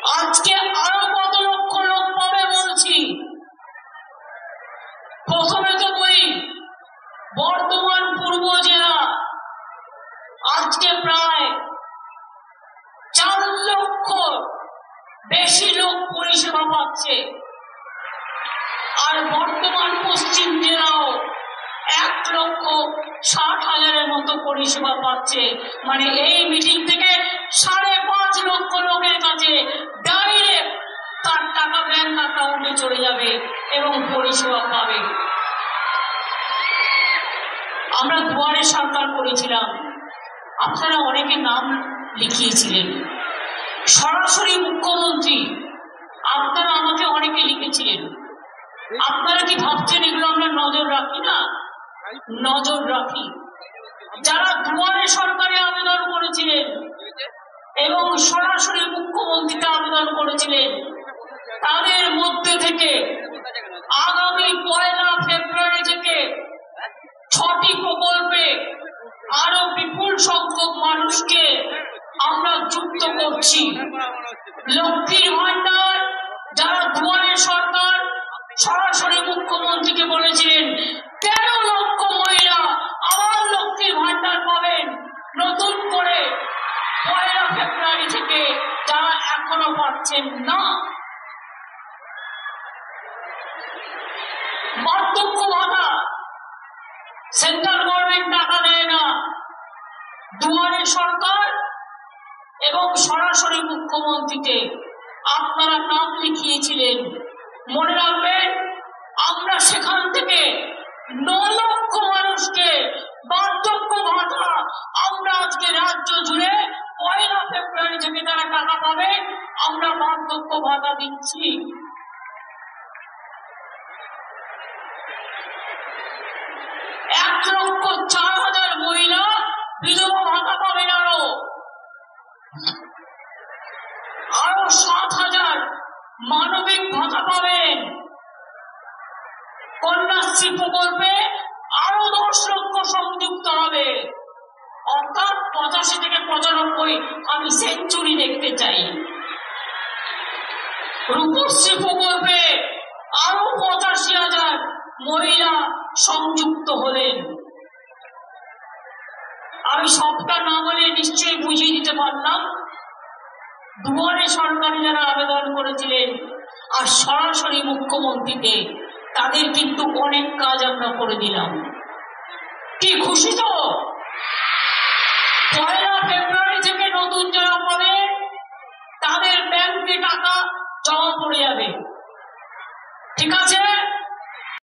আজকে আরো কত লক্ষ লোক পাবে বলছি। প্রথমে তো বলি বর্ধমান পূর্ব জেলা আজকে প্রায় 4 লক্ষ বেশি লোক পরিষেবা পাচ্ছে, আর বর্তমান পশ্চিম জেলাও 1,60,000-এর মতো পরিষেবা পাচ্ছে। মানে এই মিটিং থেকে 5.5 লক্ষ লোকের কাছে ডাইরেক্ট তার টাকা ব্যাংক অ্যাকাউন্টে চলে যাবে এবং পরিষেবা পাবে। আমরা দুয়ারে সরকার করেছিলাম, আপনারা অনেকে নাম লিখিয়েছিলেন। সরাসরি মুখ্যমন্ত্রী আপনারা আমাকে অনেকে লিখেছিলেন। আপনারা কি ভাবছেন এগুলো আমরা নজর রাখি না? নজর রাখি। যারা দুয়ারে সরকারে আবেদন করেছিলেন এবং সরাসরি মুখ্যমন্ত্রীকে আবেদন করেছিলেন, তাদের মধ্যে থেকে আগামী 1 ফেব্রুয়ারি থেকে 6টি প্রকল্পে আরো বিপুল সংখ্যক মানুষকে আমরা যুক্ত করছি। লক্ষ্মীর ভান্ডার, যারা দুয়ারে সরকার সরাসরি মুখ্যমন্ত্রীকে বলেছিলেন 13 লক্ষ মহিলা আবার লক্ষ্মীর ভান্ডার পাবেন নতুন করে 1 ফেব্রুয়ারি থেকে, যারা এখনো পাচ্ছেন না। বার্ধক্য ভাতা সেন্ট্রাল গভর্নমেন্ট টাকা দেয় না, দুয়ারে সরকার এবং সরাসরি মুখ্যমন্ত্রীকে আপনারা নাম লিখিয়েছিলেন। মনে রাখবেন, আমরা সেখান থেকে 9 লক্ষ মানুষকে বার্ধক্য ভাতা আমরা আজকে রাজ্য জুড়ে 1 ফেব্রুয়ারি থেকে তারা টাকা পাবে, আমরা বার্ধক্য ভাতা দিচ্ছি। এক 1,04,000 মহিলা বিধবা ভাতা পাবেন, আরো 7,000 মানবিক ভাতা পাবেন। কন্যাশ্রী প্রকল্পে আরো 10 লক্ষ সংযুক্ত হবে, অর্থাৎ 85 থেকে 95 আমি সেঞ্চুরি দেখতে চাই। রূপশ্রী প্রকল্পে আরো 85,000 মহিলা সংযুক্ত হলেন। আমি সবটা না বলে নিশ্চয়ই বুঝিয়ে দিতে পারলাম। দুয়ারে সরকারি যারা আবেদন করেছিলেন আর সরাসরি মুখ্যমন্ত্রীকে, তাদের কিন্তু অনেক কাজ আমরা করে দিলাম। কি খুশি তো? 1 ফেব্রুয়ারি থেকে নতুন যারা পাবে তাদের ব্যাংকে টাকা জমা পড়ে যাবে, ঠিক আছে?